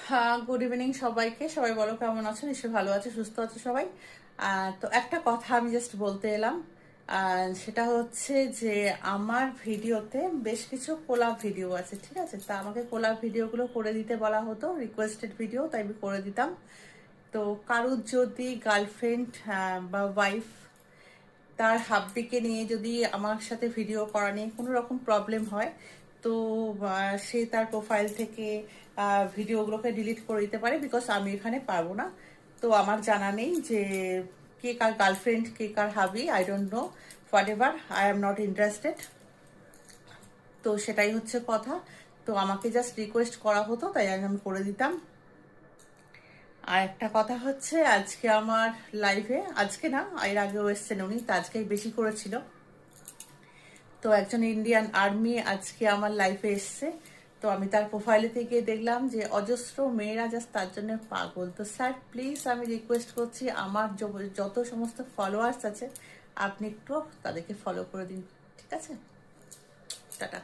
হ্যাঁ, good evening সবাইকে। সবাই বলো কেমন আছো? নিশ্চয়ই ভালো আছে, সুস্থ আছে সবাই। তো একটা কথা আমি জাস্ট বলতে এলাম। সেটা হচ্ছে যে আমার ভিডিওতে বেশ কিছু কোলাব ভিডিও আছে, ঠিক আছে? তা আমাকে কোলাব ভিডিওগুলো করে দিতে বলা হতো, রিকোয়েস্টেড ভিডিও, তাই আমি করে দিতাম। তো কারুর যদি গার্লফ্রেন্ড বা ওয়াইফ তার হাব্বিকে নিয়ে যদি আমার সাথে ভিডিও করা নিয়ে কোনো রকম প্রবলেম হয়, তো সে তার প্রোফাইল থেকে ভিডিওগুলোকে ডিলিট করে দিতে পারে, বিকজ আমি এখানে পারবো না। তো আমার জানা নেই যে কে কার গার্লফ্রেন্ড, কে কার হাবি, I don't know, what ever, I am not interested. তো সেটাই হচ্ছে কথা। তো আমাকে জাস্ট রিকোয়েস্ট করা হতো, তাই আমি করে দিতাম। আর একটা কথা হচ্ছে, আজকে আমার লাইভে, আজকে না এর আগেও এসছেন উনি, তো আজকেই বেশি করেছিল। তো একজন ইন্ডিয়ান আর্মি আজকে আমার লাইফে এসছে। তো আমি তার প্রোফাইলে থেকে দেখলাম যে অজস্র মেয়েরা জাস্ট তার জন্য পাগল। তো স্যার প্লিজ আমি রিকোয়েস্ট করছি, আমার যত সমস্ত ফলোয়ার্স আছে আপনি একটু তাদেরকে ফলো করে দিন, ঠিক আছে? টাটা।